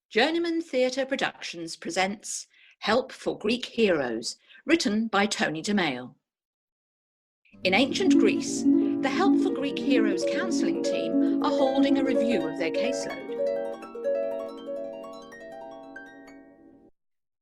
Journeyman Theatre Productions presents Help for Greek Heroes, written by Tony Domaille. In ancient Greece, the Help for Greek Heroes counselling team are holding a review of their caseload.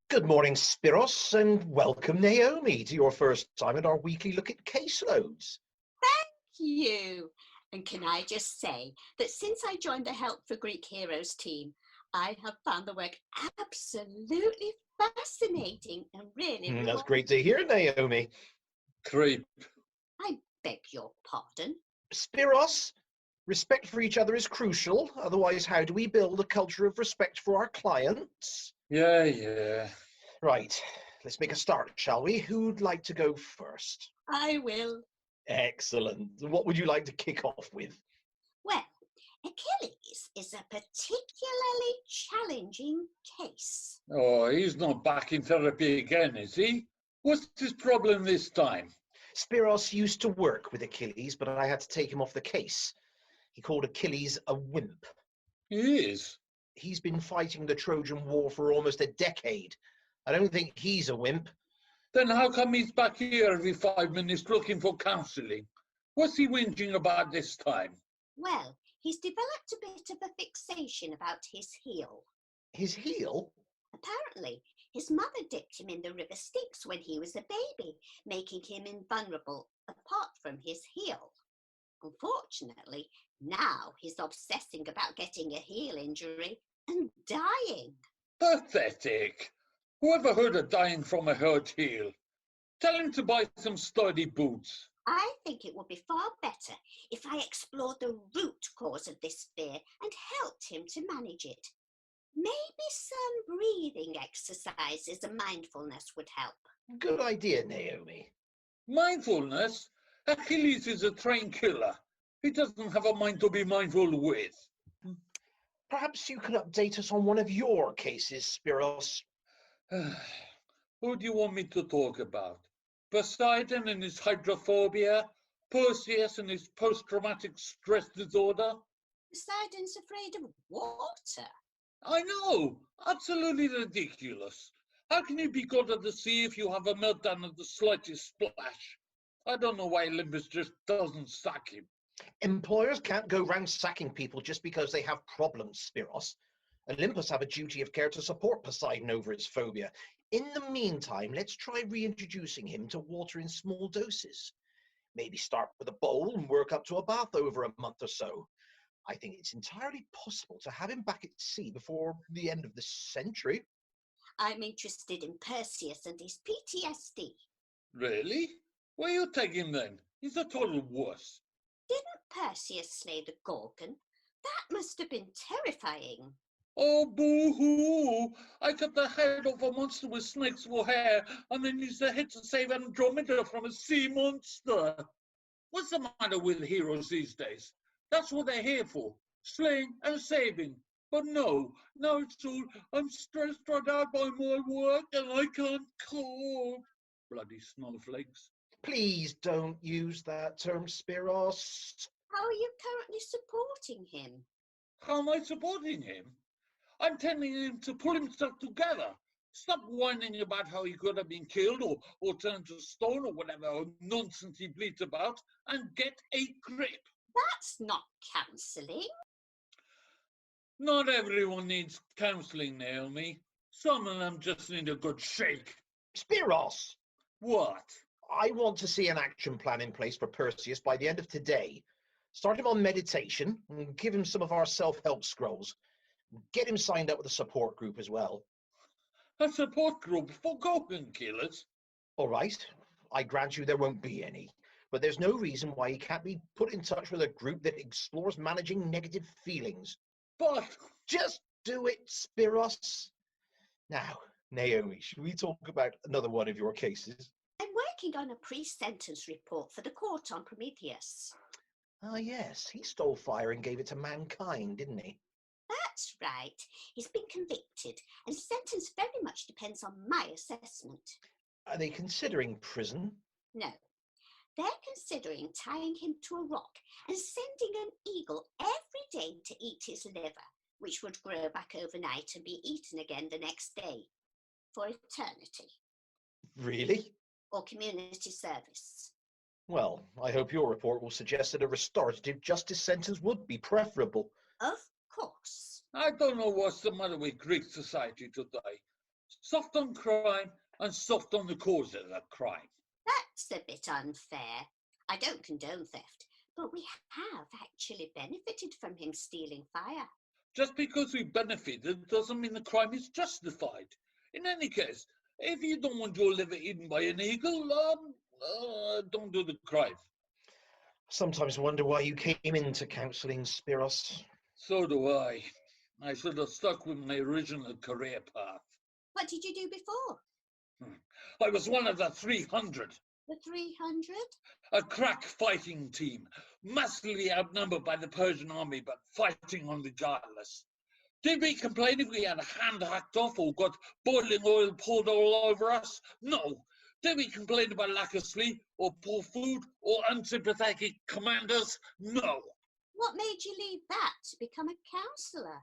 Good morning, Spiros, and welcome, Naomi, to your first time at our weekly look at caseloads. Thank you. And can I just say that since I joined the Help for Greek Heroes team, I have found the work absolutely fascinating and really rewarding. That's great to hear, Naomi. Creep. I beg your pardon. Spiros, respect for each other is crucial. Otherwise, how do we build a culture of respect for our clients? Yeah. Right, let's make a start, shall we? Who'd like to go first? I will. Excellent. What would you like to kick off with? Well, Achilles is a particularly challenging case. Oh, he's not back in therapy again, is he? What's his problem this time? Spiros used to work with Achilles, but I had to take him off the case. He called Achilles a wimp. He is. He's been fighting the Trojan War for almost a decade. I don't think he's a wimp. Then how come he's back here every 5 minutes looking for counselling? What's he whinging about this time? Well, he's developed a bit of a fixation about his heel. His heel? Apparently, his mother dipped him in the river Styx when he was a baby, making him invulnerable apart from his heel. Unfortunately, now he's obsessing about getting a heel injury and dying. Pathetic. Whoever heard of dying from a hurt heel? Tell him to buy some sturdy boots. I think it would be far better if I explored the root cause of this fear and helped him to manage it. Maybe some breathing exercises and mindfulness would help. Good idea, Naomi. Mindfulness? Achilles is a trained killer. He doesn't have a mind to be mindful with. Perhaps you can update us on one of your cases, Spiros. Who do you want me to talk about? Poseidon and his hydrophobia? Perseus and his post-traumatic stress disorder? Poseidon's afraid of water. I know! Absolutely ridiculous. How can you be god of the sea if you have a meltdown at the slightest splash? I don't know why Olympus just doesn't sack him. Employers can't go round sacking people just because they have problems, Spiros. Olympus have a duty of care to support Poseidon over his phobia. In the meantime, let's try reintroducing him to water in small doses. Maybe start with a bowl and work up to a bath over a month or so. I think it's entirely possible to have him back at sea before the end of this century. I'm interested in Perseus and his PTSD. Really? Where you take him then? He's a total wuss. Didn't Perseus slay the Gorgon? That must have been terrifying. Oh, boo-hoo! I cut the head off a monster with snakes for hair and then used the head to save Andromeda from a sea monster. What's the matter with heroes these days? That's what they're here for, slaying and saving. But no, now it's all, I'm stressed right out by my work and I can't cope. Bloody snowflakes. Please don't use that term, Spiros. How are you currently supporting him? How am I supporting him? I'm telling him to pull himself together. Stop whining about how he could have been killed or turned to stone or whatever nonsense he bleats about and get a grip. That's not counselling. Not everyone needs counselling, Naomi. Some of them just need a good shake. Spiros! What? I want to see an action plan in place for Perseus by the end of today. Start him on meditation and give him some of our self-help scrolls. Get him signed up with a support group as well. A support group for Gorgon killers? All right, I grant you there won't be any, but there's no reason why he can't be put in touch with a group that explores managing negative feelings. But just do it, Spiros. Now, Naomi, should we talk about another one of your cases? I'm working on a pre-sentence report for the court on Prometheus. Ah, yes, he stole fire and gave it to mankind, didn't he? That's right. He's been convicted, and sentence very much depends on my assessment. Are they considering prison? No. They're considering tying him to a rock and sending an eagle every day to eat his liver, which would grow back overnight and be eaten again the next day for eternity, Really? or community service. Well, I hope your report will suggest that a restorative justice sentence would be preferable. Of course. I don't know what's the matter with Greek society today. Soft on crime and soft on the causes of crime. That's a bit unfair. I don't condone theft, but we have actually benefited from him stealing fire. Just because we benefited doesn't mean the crime is justified. In any case, if you don't want your liver eaten by an eagle, don't do the crime. Sometimes wonder why you came into counselling, Spiros. So do I. I should have stuck with my original career path. What did you do before? I was one of the 300. The 300? A crack fighting team, massively outnumbered by the Persian army, but fighting on regardless. Did we complain if we had a hand hacked off or got boiling oil poured all over us? No. Did we complain about lack of sleep or poor food or unsympathetic commanders? No. What made you leave that to become a counsellor?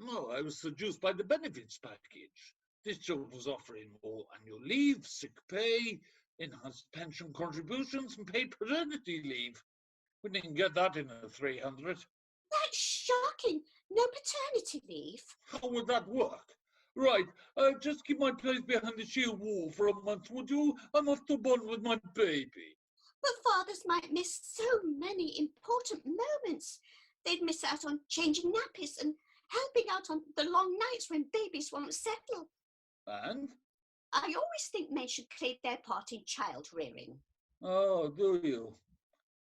No, I was seduced by the benefits package. This job was offering more annual leave, sick pay, enhanced pension contributions, and paid paternity leave. We didn't get that in the 300. That's shocking. No paternity leave. How would that work? Right, just keep my place behind the shield wall for a month, would you? I'm off to bond with my baby. But fathers might miss so many important moments. They'd miss out on changing nappies and helping out on the long nights when babies won't settle. And? I always think men should play their part in child rearing. Oh, do you?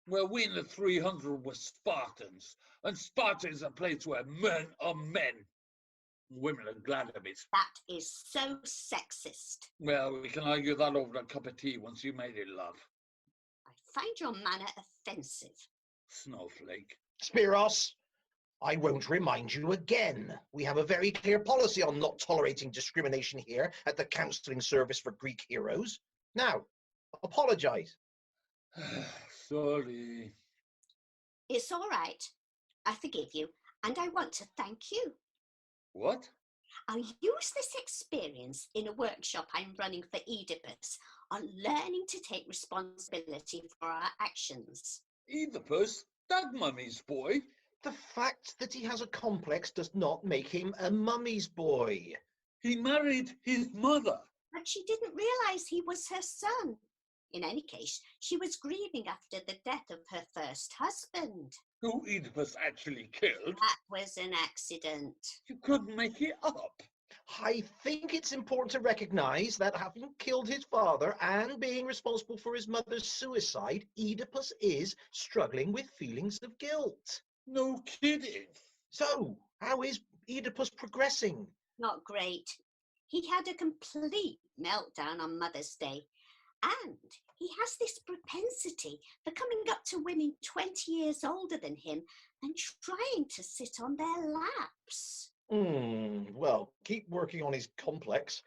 Well, we in the 300 were Spartans, and Sparta is a place where men are men. Women are glad of it. That is so sexist. Well, we can argue that over a cup of tea once you made it, love. I find your manner offensive. Snowflake. Spiros, I won't remind you again. We have a very clear policy on not tolerating discrimination here at the Counselling Service for Greek Heroes. Now, apologise. Sorry. It's all right. I forgive you, and I want to thank you. What? I'll use this experience in a workshop I'm running for Oedipus on learning to take responsibility for our actions. Oedipus? That mummy's boy? The fact that he has a complex does not make him a mummy's boy. He married his mother. But she didn't realise he was her son. In any case, she was grieving after the death of her first husband. Who Oedipus actually killed. That was an accident. You couldn't make it up. I think it's important to recognise that having killed his father and being responsible for his mother's suicide, Oedipus is struggling with feelings of guilt. No kidding. So, how is Oedipus progressing? Not great. He had a complete meltdown on Mother's Day. And he has this propensity for coming up to women 20 years older than him and trying to sit on their laps. Well, keep working on his complex.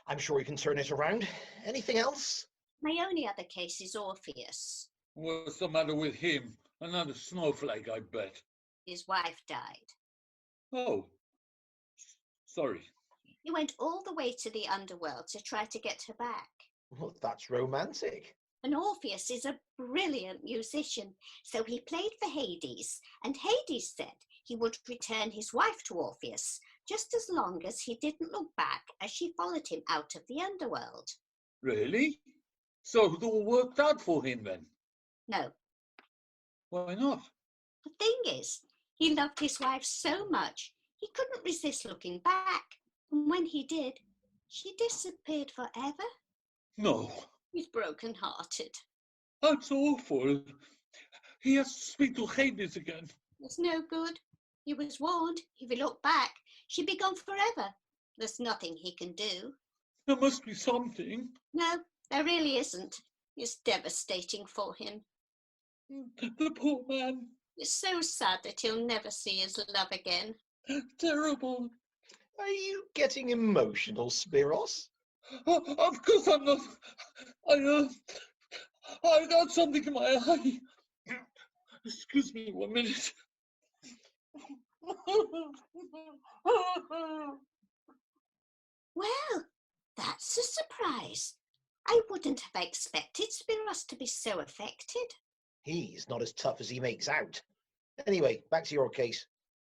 I'm sure he can turn it around. Anything else? My only other case is Orpheus. What's the matter with him? Another snowflake, I bet. His wife died. Oh, sorry. He went all the way to the underworld to try to get her back. Well, that's romantic. And Orpheus is a brilliant musician, so he played for Hades, and Hades said he would return his wife to Orpheus, just as long as he didn't look back as she followed him out of the underworld. Really? So it all worked out for him then? No. Why not? The thing is, he loved his wife so much, he couldn't resist looking back. And when he did, she disappeared forever. No. He's broken-hearted. That's awful. He has to speak to Hades again. It's no good. He was warned. If he looked back, she'd be gone forever. There's nothing he can do. There must be something. No, there really isn't. It's devastating for him. The poor man. It's so sad that he'll never see his love again. Terrible. Are you getting emotional, Spiros? Of course I'm not. I got something in my eye. Excuse me 1 minute. Well, that's a surprise. I wouldn't have expected Spiros to be so affected. He's not as tough as he makes out. Anyway, back to your case.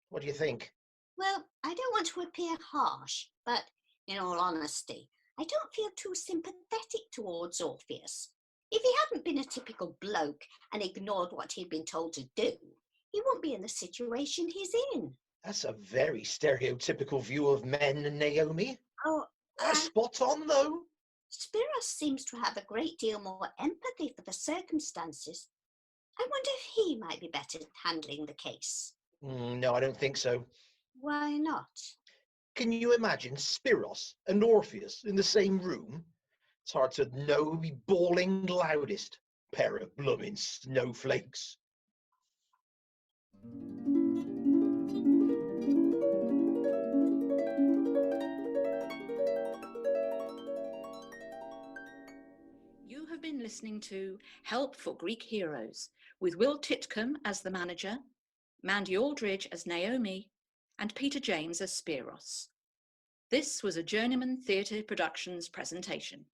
What do you think? Well, I don't want to appear harsh, but in all honesty, I don't feel too sympathetic towards Orpheus. If he hadn't been a typical bloke and ignored what he'd been told to do, he wouldn't be in the situation he's in. That's a very stereotypical view of men, Naomi. Oh, Spot on, though. Spiros seems to have a great deal more empathy for the circumstances. I wonder if he might be better at handling the case. No, I don't think so. Why not? Can you imagine Spiros and Orpheus in the same room? It's hard to know who'd be bawling loudest. Pair of blooming snowflakes. You have been listening to Help for Greek Heroes with Will Titcombe as the manager, Mandy Aldridge as Naomi, and Peter James as Spiros. This was a Journeyman Theatre Productions presentation.